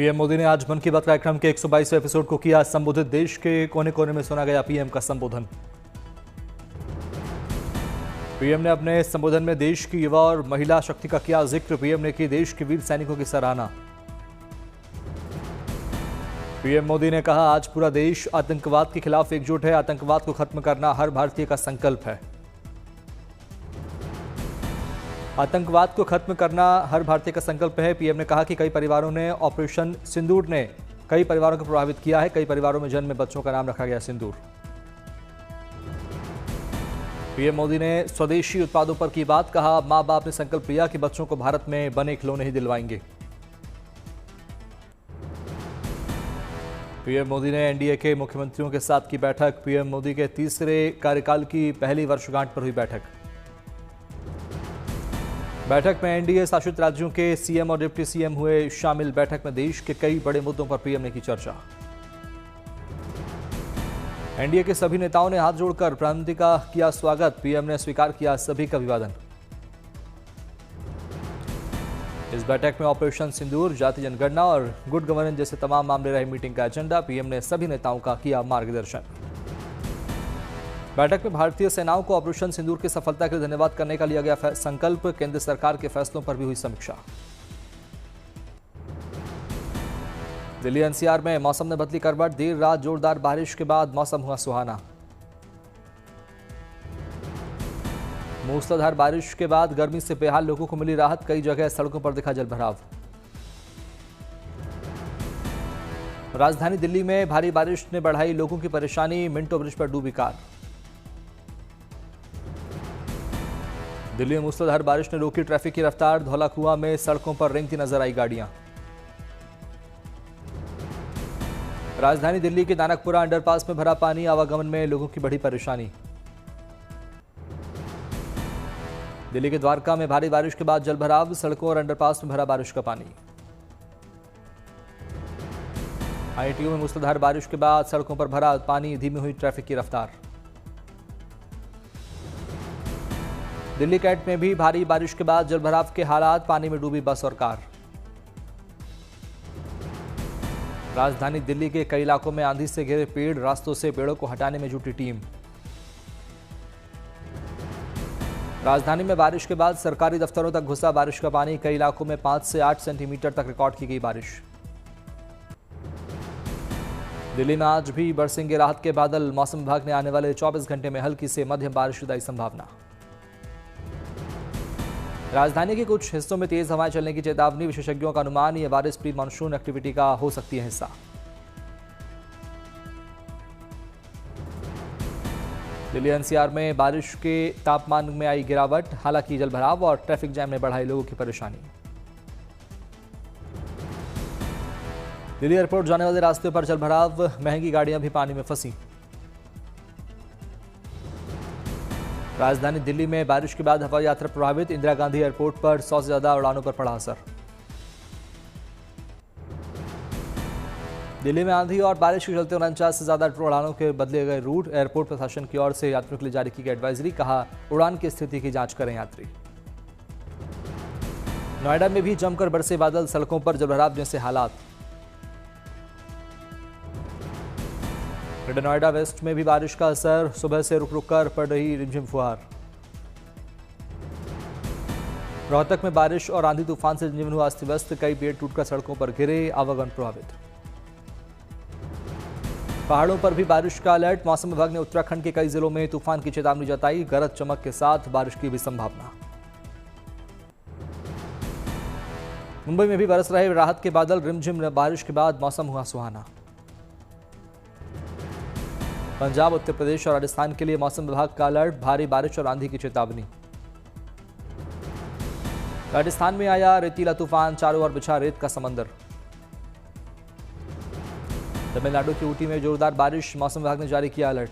PM Modi ने आज मन की बात कार्यक्रम के 122वें एपिसोड को किया संबोधित। देश के कोने कोने में सुना गया पीएम का संबोधन। पीएम ने अपने संबोधन में देश की युवा और महिला शक्ति का किया जिक्र। पीएम ने की देश के वीर सैनिकों की सराहना। पीएम मोदी ने कहा, आज पूरा देश आतंकवाद के खिलाफ एकजुट है। आतंकवाद को खत्म करना हर भारतीय का संकल्प है। आतंकवाद को खत्म करना हर भारतीय का संकल्प है। पीएम ने कहा कि कई परिवारों ने ऑपरेशन सिंदूर ने कई परिवारों को प्रभावित किया है। कई परिवारों में जन्मे बच्चों का नाम रखा गया सिंदूर। पीएम मोदी ने स्वदेशी उत्पादों पर की बात। कहा, मां बाप ने संकल्प लिया कि बच्चों को भारत में बने खिलौने ही दिलवाएंगे। पीएम मोदी ने एनडीए के मुख्यमंत्रियों के साथ की बैठक। पीएम मोदी के तीसरे कार्यकाल की पहली वर्षगांठ पर हुई बैठक। बैठक में एनडीए शासित राज्यों के सीएम और डिप्टी सीएम हुए शामिल। बैठक में देश के कई बड़े मुद्दों पर पीएम ने की चर्चा। एनडीए के सभी नेताओं ने हाथ जोड़कर प्रधानमंत्री का किया स्वागत। पीएम ने स्वीकार किया सभी का अभिवादन। इस बैठक में ऑपरेशन सिंदूर, जाति जनगणना और गुड गवर्नेंस जैसे तमाम मामले रहे मीटिंग का एजेंडा। पीएम ने सभी नेताओं का किया मार्गदर्शन। बैठक में भारतीय सेनाओं को ऑपरेशन सिंदूर की सफलता के लिए धन्यवाद करने का लिया गया संकल्प। केंद्र सरकार के फैसलों पर भी हुई समीक्षा। दिल्ली एनसीआर में मौसम ने बदली करवट। देर रात जोरदार बारिश के बाद मौसम हुआ सुहाना। मूसलाधार बारिश के बाद गर्मी से बेहाल लोगों को मिली राहत। कई जगह सड़कों पर दिखा जलभराव। राजधानी दिल्ली में भारी बारिश ने बढ़ाई लोगों की परेशानी। मिंटो ब्रिज पर डूबी कार। दिल्ली में मूसलाधार बारिश ने रोकी ट्रैफिक की रफ्तार। धौला कुआं में सड़कों पर रेंगती नजर आई गाड़ियां। राजधानी दिल्ली के नानकपुरा अंडरपास में भरा पानी। आवागमन में लोगों की बड़ी परेशानी। दिल्ली के द्वारका में भारी बारिश के बाद जलभराव। सड़कों और अंडरपास में भरा बारिश का पानी। आईटीयू में मूसलाधार बारिश के बाद सड़कों पर भरा पानी। धीमी हुई ट्रैफिक की रफ्तार। दिल्ली कैंट में भी भारी बारिश के बाद जलभराव के हालात। पानी में डूबी बस और कार। राजधानी दिल्ली के कई इलाकों में आंधी से घिरे पेड़। रास्तों से पेड़ों को हटाने में जुटी टीम। राजधानी में बारिश के बाद सरकारी दफ्तरों तक घुसा बारिश का पानी। कई इलाकों में 5 से 8 सेंटीमीटर तक रिकॉर्ड की गई बारिश। दिल्ली में आज भी बरसेंगे राहत के बादल। मौसम विभाग ने आने वाले 24 घंटे में हल्की से मध्यम बारिश की संभावना। राजधानी के कुछ हिस्सों में तेज हवाएं चलने की चेतावनी। विशेषज्ञों का अनुमान, यह बारिश प्री मानसून एक्टिविटी का हो सकती है हिस्सा। दिल्ली एनसीआर में बारिश के तापमान में आई गिरावट। हालांकि जलभराव और ट्रैफिक जैम ने बढ़ाई लोगों की परेशानी। दिल्ली एयरपोर्ट जाने वाले रास्ते पर जलभराव। महंगी गाड़ियां भी पानी में फंसी। राजधानी दिल्ली में बारिश के बाद हवाई यात्रा प्रभावित। इंदिरा गांधी एयरपोर्ट पर 100 से ज्यादा उड़ानों पर पड़ा असर। दिल्ली में आंधी और बारिश के चलते 49 से ज्यादा उड़ानों के बदले गए रूट। एयरपोर्ट प्रशासन की ओर से यात्रियों के लिए जारी की गई एडवाइजरी। कहा, उड़ान की स्थिति की जांच करें यात्री। नोएडा में भी जमकर बरसे बादल। सड़कों पर जलभराव जैसे हालात। ग्रेटर नोएडा वेस्ट में भी बारिश का असर। सुबह से रुक रुक कर पड़ रही रिमझिम फुहार। रोहतक में बारिश और आंधी तूफान से जनजीवन हुआ अस्त व्यस्त। कई पेड़ टूटकर सड़कों पर गिरे। आवागमन प्रभावित। पहाड़ों पर भी बारिश का अलर्ट। मौसम विभाग ने उत्तराखंड के कई जिलों में तूफान की चेतावनी जताई। गरज चमक के साथ बारिश की भी संभावना। मुंबई में भी बरस रहे राहत के बादल। रिमझिम बारिश के बाद मौसम हुआ सुहाना। पंजाब, उत्तर प्रदेश और राजस्थान के लिए मौसम विभाग का अलर्ट। भारी बारिश और आंधी की चेतावनी। राजस्थान में आया रेतीला तूफान। चारों ओर बिछा रेत का समंदर। तमिलनाडु की ऊटी में जोरदार बारिश। मौसम विभाग ने जारी किया अलर्ट।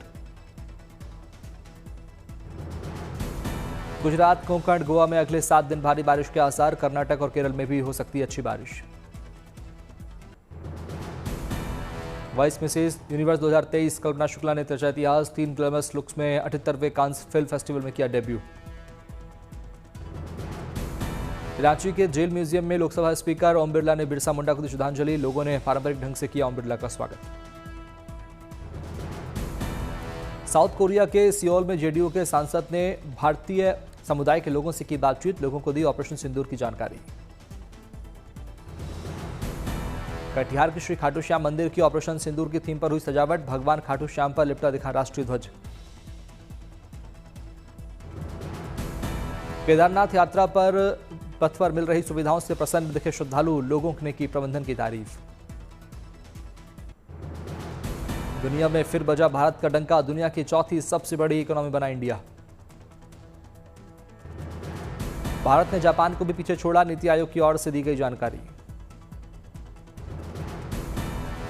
गुजरात, कोंकण, गोवा में अगले 7 दिन भारी बारिश के आसार। कर्नाटक और केरल में भी हो सकती है अच्छी बारिश। वाइस मिसेस यूनिवर्स 2023 कल्पना शुक्ला ने त्वचा इतिहास। 3 ग्लैमरस लुक्स में 78वें कांस फिल्म फेस्टिवल में किया डेब्यू। रांची के जेल म्यूजियम में लोकसभा स्पीकर ओम बिरला ने बिरसा मुंडा को दी श्रद्धांजलि। लोगों ने पारंपरिक ढंग से किया ओम बिरला का स्वागत। साउथ कोरिया के सियोल में जेडीयू के सांसद ने भारतीय समुदाय के लोगों से की बातचीत। लोगों को दी ऑपरेशन सिंदूर की जानकारी। कटिहार के श्री खाटू श्याम मंदिर की ऑपरेशन सिंदूर की थीम पर हुई सजावट। भगवान खाटू श्याम पर लिपटा दिखा राष्ट्रीय ध्वज। केदारनाथ यात्रा पर पथ पर मिल रही सुविधाओं से प्रसन्न दिखे श्रद्धालु। लोगों ने की प्रबंधन की तारीफ। दुनिया में फिर बजा भारत का डंका। दुनिया की चौथी सबसे बड़ी इकोनॉमी बना इंडिया। भारत ने जापान को भी पीछे छोड़ा। नीति आयोग की ओर से दी गई जानकारी।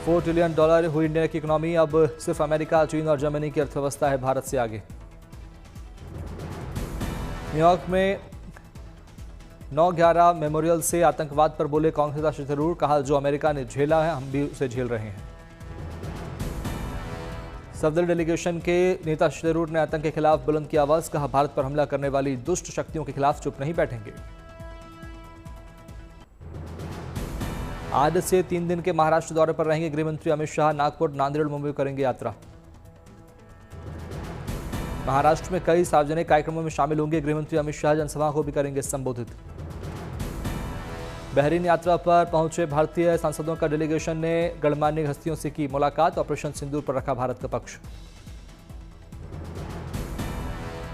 $4 ट्रिलियन हुई इंडिया की इकोनॉमी। अब सिर्फ अमेरिका, चीन और जर्मनी की अर्थव्यवस्था है भारत से आगे। न्यूयॉर्क में 9/11 मेमोरियल से आतंकवाद पर बोले कांग्रेस नेता शशि थरूर। कहा, जो अमेरिका ने झेला है हम भी उसे झेल रहे हैं। सफदर डेलीगेशन के नेता शशि थरूर ने आतंक के खिलाफ बुलंद की आवाज। कहा, भारत पर हमला करने वाली दुष्ट शक्तियों के खिलाफ चुप नहीं बैठेंगे। आज से 3 दिन के महाराष्ट्र दौरे पर रहेंगे गृहमंत्री अमित शाह। नागपुर, नांदेड़, मुंबई करेंगे यात्रा। महाराष्ट्र में कई सार्वजनिक कार्यक्रमों में शामिल होंगे गृहमंत्री अमित शाह। जनसभा को भी करेंगे संबोधित। बहरीन यात्रा पर पहुंचे भारतीय सांसदों का डेलीगेशन ने गणमान्य हस्तियों से की मुलाकात। ऑपरेशन सिंदूर पर रखा भारत का पक्ष।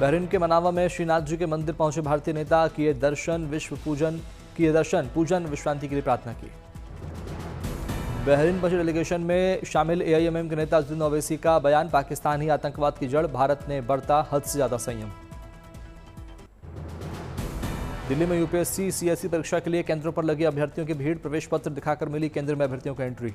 बहरीन के मनावा में श्रीनाथ जी के मंदिर पहुंचे भारतीय नेता। किए दर्शन, पूजन, विश्रांति के लिए प्रार्थना की। बहरीन पहुंचे डेलीगेशन में शामिल एआईएमएम के नेता अजदुद्दीन ओवैसी का बयान। पाकिस्तान ही आतंकवाद की जड़, भारत ने बरता हद से ज्यादा संयम। दिल्ली में यूपीएससी सीएसई परीक्षा के लिए केंद्रों पर लगे अभ्यर्थियों की भीड़। प्रवेश पत्र दिखाकर मिली केंद्र में अभ्यर्थियों को एंट्री।